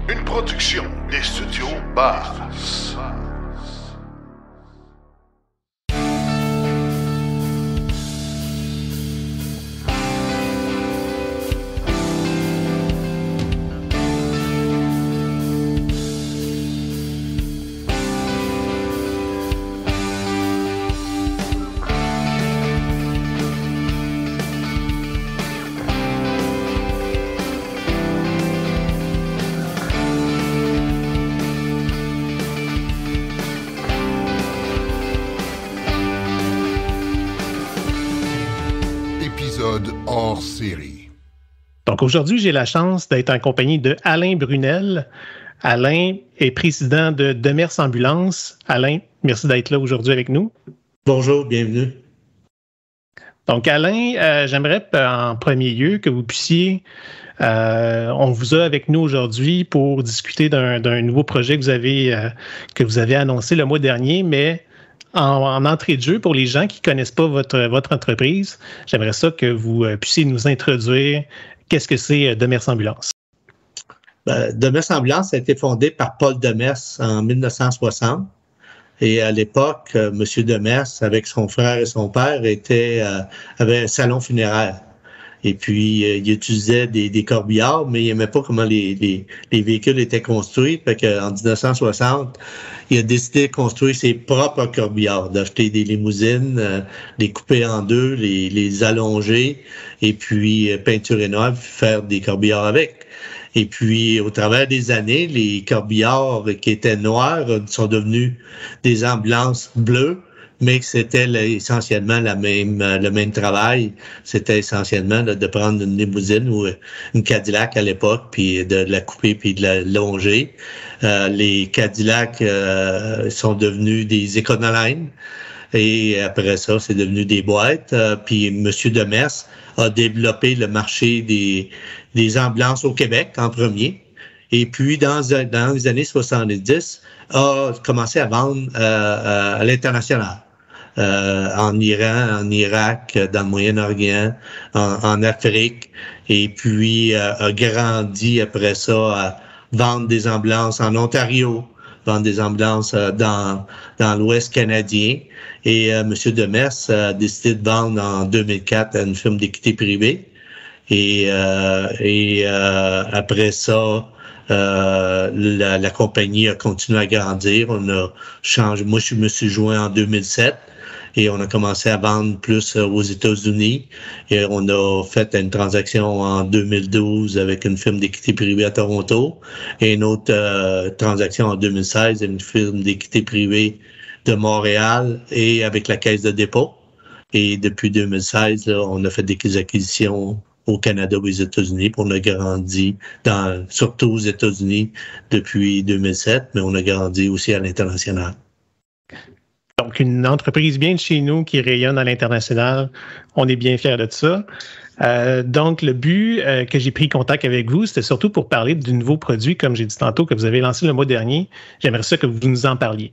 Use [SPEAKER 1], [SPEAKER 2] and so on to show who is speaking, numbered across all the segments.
[SPEAKER 1] Une production des studios Bass. Hors série.
[SPEAKER 2] Donc aujourd'hui, j'ai la chance d'être en compagnie de Alain Brunel. Alain est président de Demers Ambulance. Alain, merci d'être là aujourd'hui avec nous.
[SPEAKER 3] Bonjour, bienvenue.
[SPEAKER 2] Donc Alain, j'aimerais en premier lieu que vous puissiez, on vous a avec nous aujourd'hui pour discuter d'un nouveau projet que vous avez annoncé le mois dernier, mais en entrée de jeu, pour les gens qui ne connaissent pas votre entreprise, j'aimerais ça que vous puissiez nous introduire qu'est-ce que c'est Demers Ambulance.
[SPEAKER 3] Demers Ambulance a été fondé par Paul Demers en 1960. Et à l'époque, M. Demers, avec son frère et son père, avait un salon funéraire. Et puis, il utilisait des corbillards, mais il n'aimait pas comment les véhicules étaient construits. Fait qu'en 1960, il a décidé de construire ses propres corbillards, d'acheter des limousines, les couper en deux, les allonger, et puis peinturer noir, puis faire des corbillards avec. Et puis, au travers des années, les corbillards qui étaient noirs sont devenus des ambulances bleues, mais que c'était essentiellement le même travail. C'était essentiellement de prendre une limousine ou une Cadillac à l'époque, puis de la couper puis de la longer. Les Cadillacs sont devenus des Econoline. Et après ça, c'est devenu des boîtes. Puis M. Demers a développé le marché des ambulances au Québec en premier. Et puis, dans les années 70, a commencé à vendre à l'international. En Iran, en Irak, dans le Moyen-Orient, en Afrique. Et puis, a grandi après ça à vendre des ambulances en Ontario, vendre des ambulances dans l'Ouest canadien. Et M. Demers a décidé de vendre en 2004 à une firme d'équité privée. Et après ça, la compagnie a continué à grandir. On a changé. Moi, je me suis joint en 2007 et on a commencé à vendre plus aux États-Unis. Et on a fait une transaction en 2012 avec une firme d'équité privée à Toronto et une autre transaction en 2016 avec une firme d'équité privée de Montréal et avec la Caisse de dépôt. Et depuis 2016, là, on a fait des acquisitions au Canada ou aux États-Unis, puis on a grandi surtout aux États-Unis depuis 2007, mais on a grandi aussi à l'international.
[SPEAKER 2] Donc, une entreprise bien de chez nous qui rayonne à l'international, on est bien fiers de ça. Donc, le but que j'ai pris contact avec vous, c'était surtout pour parler du nouveau produit, comme j'ai dit tantôt, que vous avez lancé le mois dernier. J'aimerais ça que vous nous en parliez.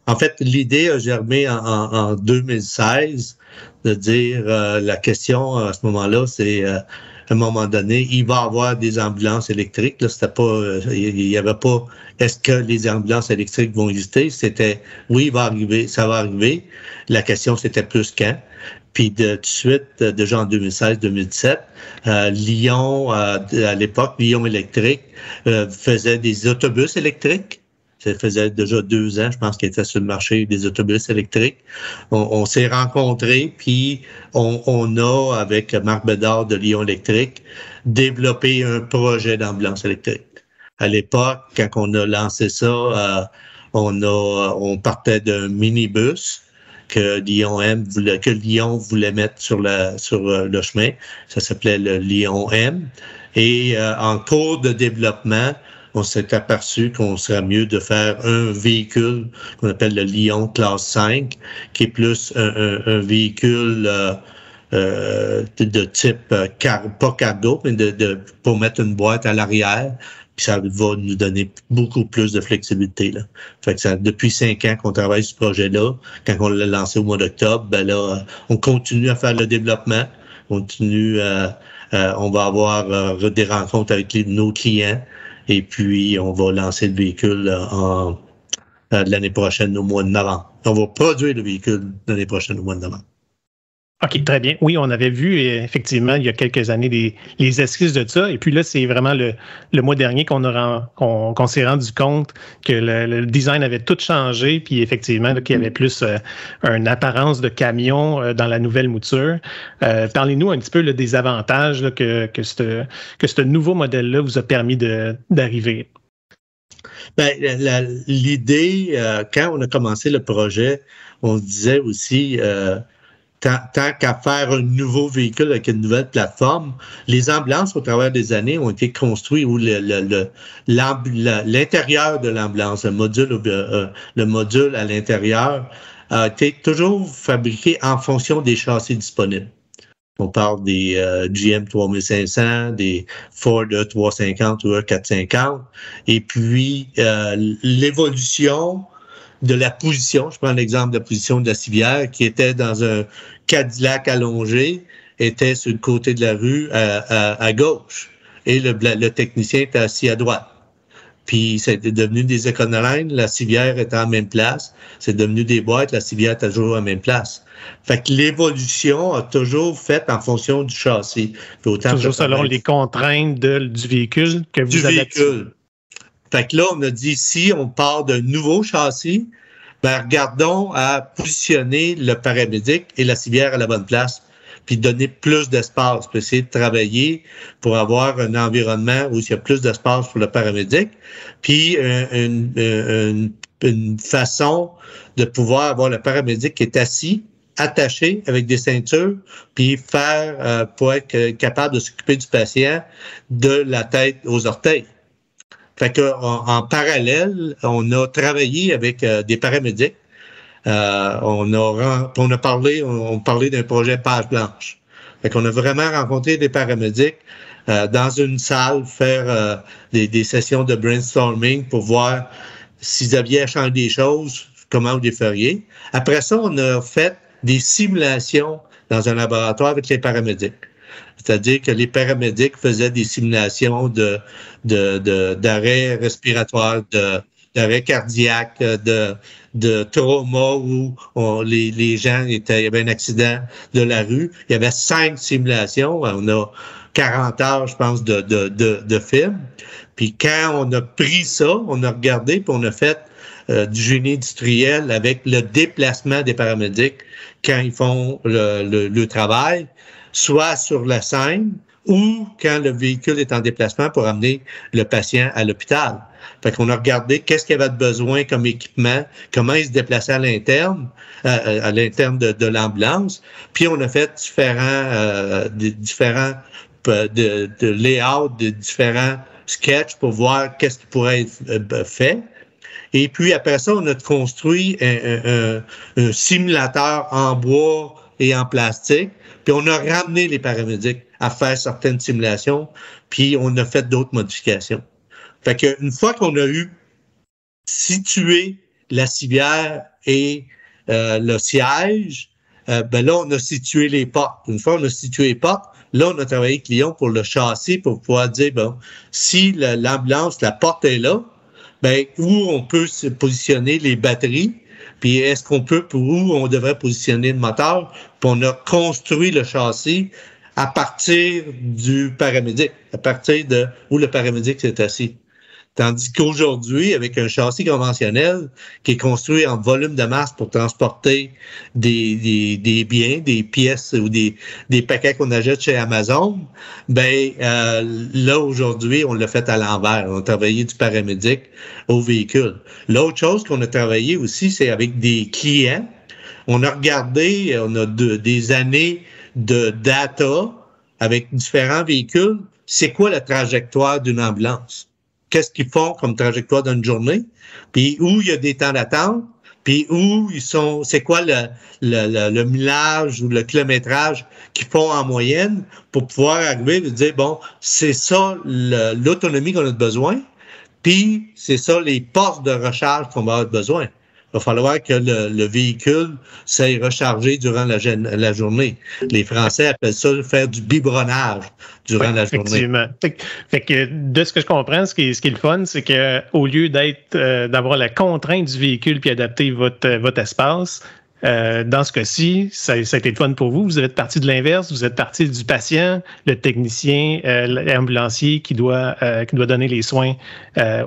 [SPEAKER 3] En fait, l'idée a germé en 2016 de dire la question à ce moment-là, c'est à un moment donné, il va y avoir des ambulances électriques. Là, c'était pas, il y avait pas. Est-ce que les ambulances électriques vont exister? C'était oui, il va arriver, ça va arriver. La question c'était plus quand. Puis tout de suite, déjà en 2016-2017, Lyon, à l'époque, Lyon Électrique faisait des autobus électriques. Ça faisait déjà 2 ans, je pense, qu'il était sur le marché des autobus électriques. On s'est rencontrés, puis on a, avec Marc Bédard de Lyon Électrique, développé un projet d'ambulance électrique. À l'époque, quand on a lancé ça, on partait d'un minibus que Lyon voulait mettre sur le chemin. Ça s'appelait le Lyon M. Et en cours de développement, on s'est aperçu qu'on serait mieux de faire un véhicule qu'on appelle le Lyon classe 5, qui est plus un véhicule de type pas cargo, mais pour mettre une boîte à l'arrière. Puis ça va nous donner beaucoup plus de flexibilité, là. Fait que ça, depuis 5 ans qu'on travaille sur ce projet-là, quand on l'a lancé au mois d'octobre, ben là, on continue à faire le développement, on va avoir des rencontres avec nos clients. Et puis, on va lancer le véhicule l'année prochaine au mois de novembre. On va produire le véhicule l'année prochaine au mois de novembre.
[SPEAKER 2] OK, très bien. Oui, on avait vu effectivement il y a quelques années les esquisses de ça. Et puis là, c'est vraiment le mois dernier qu'on s'est rendu compte que le design avait tout changé. Puis effectivement, qu'il y avait plus une apparence de camion dans la nouvelle mouture. Parlez-nous un petit peu des avantages là, que ce nouveau modèle-là vous a permis d'arriver.
[SPEAKER 3] Ben, l'idée, quand on a commencé le projet, on se disait aussi... Tant qu'à faire un nouveau véhicule avec une nouvelle plateforme, les ambulances au travers des années ont été construites où l'intérieur de l'ambulance, le module à l'intérieur, a été toujours fabriqué en fonction des châssis disponibles. On parle des GM 3500, des Ford E350 ou E450, et puis l'évolution de la position, je prends l'exemple de la position de la civière qui était dans un Cadillac allongé, était sur le côté de la rue à gauche et le technicien était assis à droite. Puis c'est devenu des Econoline, la civière était en même place, c'est devenu des boîtes, la civière était toujours en même place. Fait que l'évolution a toujours fait en fonction du châssis.
[SPEAKER 2] Toujours selon les contraintes du véhicule que vous adaptez.
[SPEAKER 3] Fait que là, on a dit, si on part d'un nouveau châssis, ben regardons à positionner le paramédic et la civière à la bonne place, puis donner plus d'espace, puis essayer de travailler pour avoir un environnement où il y a plus d'espace pour le paramédic, puis une façon de pouvoir avoir le paramédic qui est assis, attaché avec des ceintures, puis pour être capable de s'occuper du patient de la tête aux orteils. Fait que en parallèle, on a travaillé avec des paramédics. On parlait d'un projet page blanche. Fait qu'on a vraiment rencontré des paramédics dans une salle, faire des sessions de brainstorming pour voir s'ils avaient à changer des choses, comment vous les feriez. Après ça, on a fait des simulations dans un laboratoire avec les paramédics. C'est-à-dire que les paramédics faisaient des simulations d'arrêt respiratoire, d'arrêt cardiaque, de trauma où les gens il y avait un accident de la rue. Il y avait 5 simulations. On a 40 heures, je pense, de films. Puis quand on a pris ça, on a regardé, puis on a fait du génie industriel avec le déplacement des paramédics quand ils font le travail, soit sur la scène ou quand le véhicule est en déplacement pour amener le patient à l'hôpital. Fait qu'on a regardé qu'est-ce qu'il y avait de besoin comme équipement, comment il se déplaçait à l'interne de l'ambulance, puis on a fait différents layouts, de différents sketchs pour voir qu'est-ce qui pourrait être fait. Et puis après ça, on a construit un simulateur en bois et en plastique. Puis on a ramené les paramédics à faire certaines simulations, puis on a fait d'autres modifications. Fait que une fois qu'on a eu situé la civière et le siège, ben là, on a situé les portes. Une fois qu'on a situé les portes, là, on a travaillé avec Lyon pour le châssis pour pouvoir dire, bon, si l'ambulance, la porte est là, ben où on peut se positionner les batteries, puis est-ce qu'on peut, où on devrait positionner le moteur, puis on a construit le châssis à partir du paramédic, à partir de où le paramédic s'est assis. Tandis qu'aujourd'hui, avec un châssis conventionnel qui est construit en volume de masse pour transporter des biens, des pièces ou des paquets qu'on achète chez Amazon, ben là, aujourd'hui, on l'a fait à l'envers. On a travaillé du paramédic au véhicule. L'autre chose qu'on a travaillé aussi, c'est avec des clients. On a regardé, on a des années de data avec différents véhicules. C'est quoi la trajectoire d'une ambulance? Qu'est-ce qu'ils font comme trajectoire dans une journée, puis où il y a des temps d'attente, puis où ils sont, c'est quoi le millage ou le kilométrage qu'ils font en moyenne pour pouvoir arriver et dire, bon, c'est ça l'autonomie qu'on a besoin, puis c'est ça les postes de recharge qu'on va avoir besoin. va falloir que le véhicule s'aille recharger durant la journée. Les Français appellent ça faire du biberonnage durant la journée.
[SPEAKER 2] Effectivement. Fait que de ce que je comprends, ce qui est le fun, c'est que au lieu d'avoir la contrainte du véhicule puis adapter votre espace, dans ce cas-ci, ça a été le fun pour vous. Vous êtes parti de l'inverse. Vous êtes parti du patient, le technicien, l'ambulancier qui doit donner les soins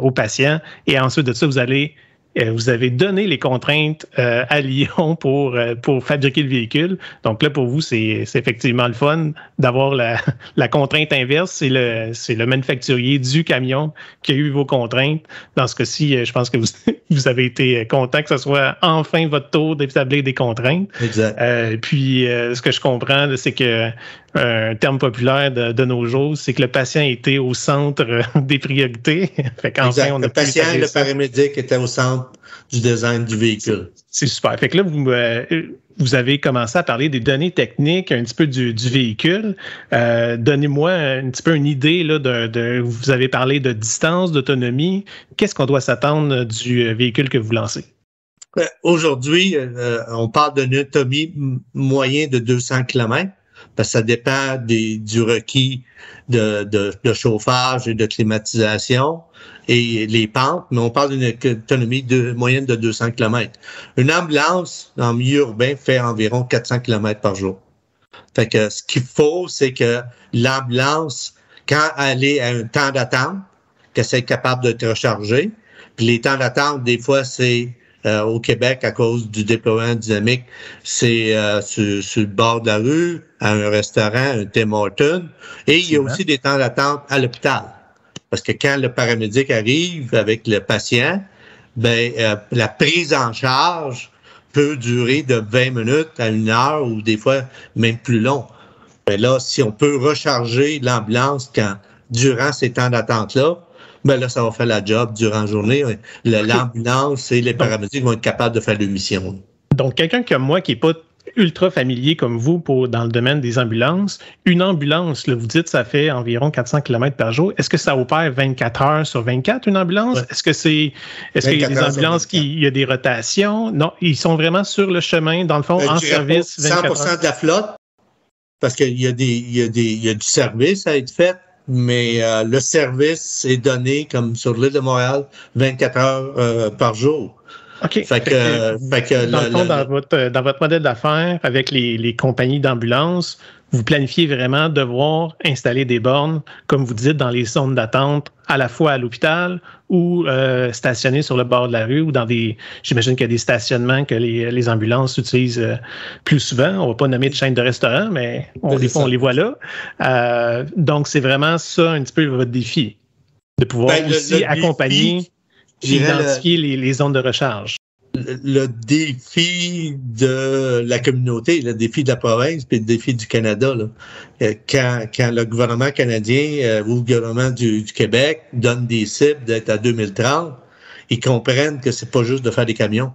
[SPEAKER 2] au patient. Et ensuite de ça, vous avez donné les contraintes à Lyon pour fabriquer le véhicule. Donc là, pour vous, c'est effectivement le fun d'avoir la contrainte inverse. C'est le manufacturier du camion qui a eu vos contraintes. Dans ce cas-ci, je pense que vous avez été content que ce soit enfin votre tour d'établir des contraintes.
[SPEAKER 3] Exact.
[SPEAKER 2] Puis, ce que je comprends, c'est que un terme populaire de nos jours, c'est que le patient était au centre des priorités. Fait qu'enfin, on a
[SPEAKER 3] le patient et le paramédic étaient au centre du design du véhicule. C'est
[SPEAKER 2] super. Fait que là, vous avez commencé à parler des données techniques, un petit peu du véhicule. Donnez-moi un petit peu une idée là, vous avez parlé de distance, d'autonomie. Qu'est-ce qu'on doit s'attendre du véhicule que vous lancez?
[SPEAKER 3] Aujourd'hui, on parle d'une autonomie moyenne de 200 km. Parce que ça dépend du requis de chauffage et de climatisation et les pentes, mais on parle d'une autonomie moyenne de 200 km. Une ambulance en milieu urbain fait environ 400 km par jour. Fait que ce qu'il faut, c'est que l'ambulance, quand elle est à un temps d'attente, qu'elle soit capable de te recharger. Puis les temps d'attente, des fois, c'est au Québec, à cause du déploiement dynamique, c'est sur le bord de la rue, à un restaurant, un Tim Hortons. Et il y a aussi des temps d'attente à l'hôpital. Parce que quand le paramédic arrive avec le patient, la prise en charge peut durer de 20 minutes à 1 heure ou des fois même plus long. Mais là, si on peut recharger l'ambulance durant ces temps d'attente-là, là, ça va faire la job durant la journée. L'ambulance et les paramédics vont être capables de faire leur mission.
[SPEAKER 2] Donc, quelqu'un comme moi qui n'est pas ultra familier comme vous dans le domaine des ambulances, une ambulance, là, vous dites, ça fait environ 400 km par jour. Est-ce que ça opère 24 heures sur 24, une ambulance? Ouais. Est-ce qu'il y a des ambulances il y a des rotations? Non, ils sont vraiment sur le chemin, dans le fond, en service 24 heures.
[SPEAKER 3] 100% de la flotte, parce qu'il y a du service à être fait. Mais le service est donné, comme sur l'île de Montréal, 24 heures par jour.
[SPEAKER 2] OK. Fait que dans le fond, dans votre modèle d'affaires, avec les compagnies d'ambulance, vous planifiez vraiment devoir installer des bornes, comme vous dites, dans les zones d'attente, à la fois à l'hôpital ou stationner sur le bord de la rue ou j'imagine qu'il y a des stationnements que les ambulances utilisent plus souvent. On ne va pas nommer de chaîne de restaurants, mais des fois, on les voit là. Donc, c'est vraiment ça un petit peu votre défi, de pouvoir aussi accompagner et identifier les zones de recharge.
[SPEAKER 3] Le défi de la communauté, le défi de la province, puis le défi du Canada, là. Quand le gouvernement canadien ou le gouvernement du Québec donne des cibles d'être à 2030, ils comprennent que c'est pas juste de faire des camions.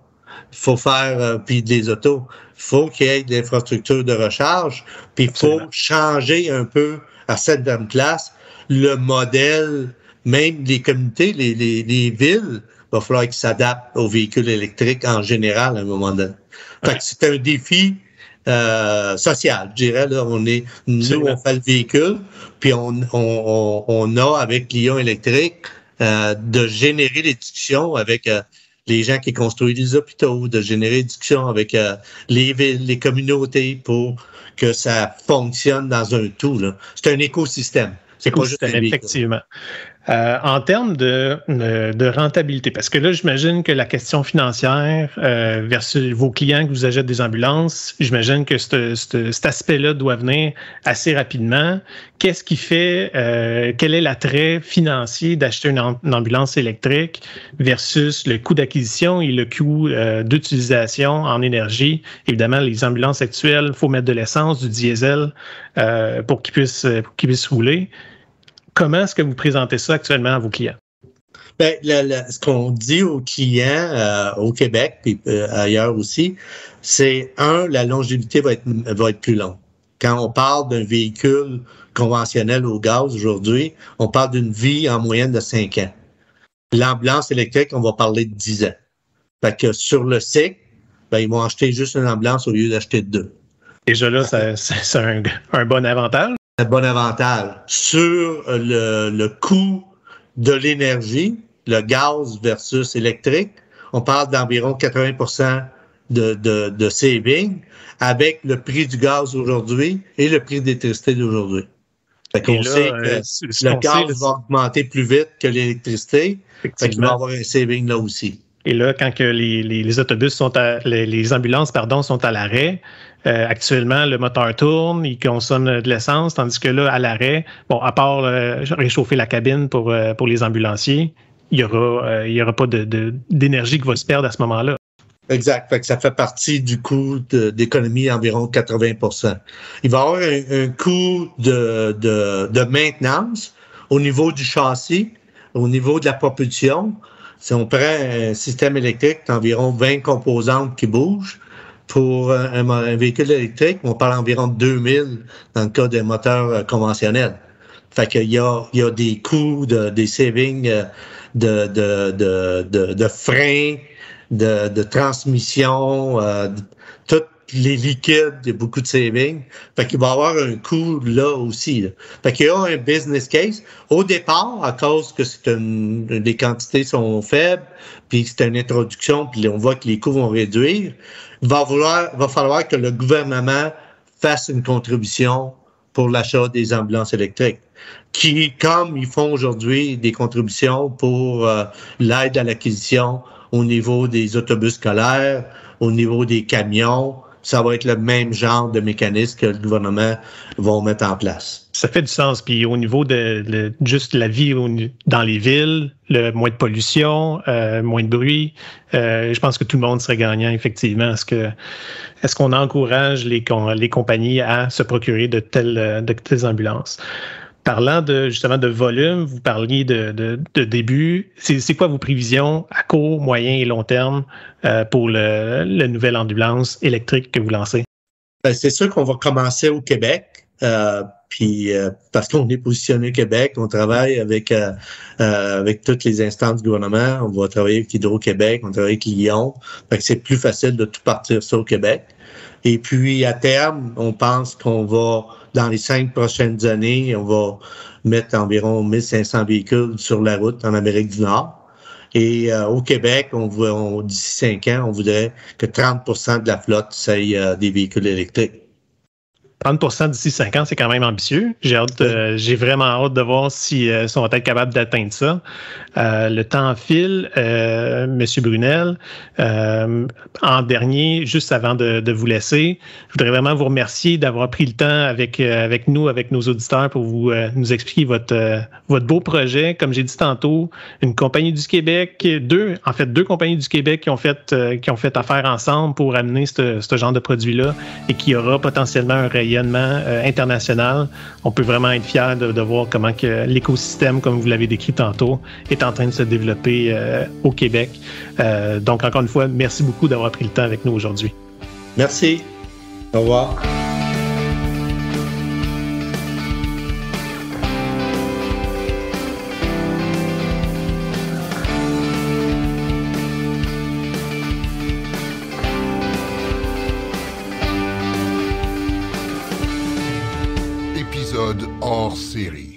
[SPEAKER 3] Il faut faire puis des autos. Il faut qu'il y ait de l'infrastructure de recharge, puis il faut changer un peu à cette même place le modèle, même les communautés, les villes. Il va falloir qu'ils s'adaptent aux véhicules électriques en général à un moment donné. Fait que c'est un défi social, je dirais. Là, on fait le véhicule, puis on a avec Lyon électrique de générer des discussions avec les gens qui construisent les hôpitaux, de générer des discussions avec les villes, les communautés pour que ça fonctionne dans un tout. Là. C'est un écosystème. C'est pas juste un véhicule.
[SPEAKER 2] Effectivement. En termes de rentabilité, parce que là, j'imagine que la question financière versus vos clients que vous achetez des ambulances, j'imagine que cet aspect-là doit venir assez rapidement. Qu'est-ce qui fait, quel est l'attrait financier d'acheter une ambulance électrique versus le coût d'acquisition et le coût d'utilisation en énergie? Évidemment, les ambulances actuelles, il faut mettre de l'essence, du diesel pour qu'ils puissent rouler. Comment est-ce que vous présentez ça actuellement à vos clients?
[SPEAKER 3] Ce qu'on dit aux clients au Québec et ailleurs aussi, c'est la longévité va être plus longue. Quand on parle d'un véhicule conventionnel au gaz aujourd'hui, on parle d'une vie en moyenne de 5 ans. L'ambulance électrique, on va parler de 10 ans. Fait que sur le cycle, ils vont acheter juste une ambulance au lieu d'acheter deux.
[SPEAKER 2] Déjà là, c'est un bon avantage.
[SPEAKER 3] Un bon avantage. Sur le coût de l'énergie, le gaz versus électrique, on parle d'environ 80% de saving avec le prix du gaz aujourd'hui et le prix de l'électricité d'aujourd'hui. Fait qu'on sait que le gaz va augmenter plus vite que l'électricité. Fait qu'il va y avoir un saving là aussi.
[SPEAKER 2] Et là, quand que les autobus les ambulances, sont à l'arrêt, actuellement, le moteur tourne, il consomme de l'essence, tandis que là, à l'arrêt, à part réchauffer la cabine pour les ambulanciers, il y aura pas d'énergie qui va se perdre à ce moment-là.
[SPEAKER 3] Exact. Fait que ça fait partie du coût d'économie environ 80%. Il va y avoir un coût de maintenance au niveau du châssis, au niveau de la propulsion. Si on prend un système électrique, d'environ 20 composantes qui bougent. Pour un véhicule électrique, on parle environ de 2000 dans le cas d'un moteur conventionnel. Fait qu'il y a des coûts, des savings de freins, de transmission, tous les liquides, il y a beaucoup de savings. Fait qu'il va y avoir un coût là aussi. Là. Fait qu'il y a un business case. Au départ, à cause que les quantités sont faibles, puis c'est une introduction, puis on voit que les coûts vont réduire, il va falloir que le gouvernement fasse une contribution pour l'achat des ambulances électriques, qui, comme ils font aujourd'hui des contributions pour l'aide à l'acquisition au niveau des autobus scolaires, au niveau des camions, ça va être le même genre de mécanisme que le gouvernement va mettre en place.
[SPEAKER 2] Ça fait du sens. Puis au niveau de juste la vie dans les villes, moins de pollution, moins de bruit, je pense que tout le monde serait gagnant, effectivement. Est-ce qu'on encourage les compagnies à se procurer de telles ambulances? Parlant justement de volume, vous parliez de début. C'est quoi vos prévisions à court, moyen et long terme pour la nouvelle ambulance électrique que vous lancez?
[SPEAKER 3] C'est sûr qu'on va commencer au Québec. Puis parce qu'on est positionné au Québec, on travaille avec toutes les instances du gouvernement. On va travailler avec Hydro-Québec, on travaille avec Lyon. Fait que c'est plus facile de tout partir ça au Québec. Et puis, à terme, on pense qu'on va, dans les 5 prochaines années, on va mettre environ 1500 véhicules sur la route en Amérique du Nord. Et au Québec, d'ici 5 ans, on voudrait que 30% de la flotte soit des véhicules électriques.
[SPEAKER 2] 30% d'ici 5 ans, c'est quand même ambitieux. J'ai vraiment hâte de voir si on va être capable d'atteindre ça. Le temps file. Monsieur Brunel, en dernier, juste avant de vous laisser, je voudrais vraiment vous remercier d'avoir pris le temps avec nous, avec nos auditeurs, pour nous expliquer votre beau projet. Comme j'ai dit tantôt, une compagnie du Québec, deux compagnies du Québec qui ont fait affaire ensemble pour amener ce genre de produit-là et qui aura potentiellement un rayonnement international. On peut vraiment être fiers de voir comment que l'écosystème, comme vous l'avez décrit tantôt, est en train de se développer au Québec. Donc, encore une fois, merci beaucoup d'avoir pris le temps avec nous aujourd'hui.
[SPEAKER 3] Merci. Au revoir.
[SPEAKER 1] Épisode hors série.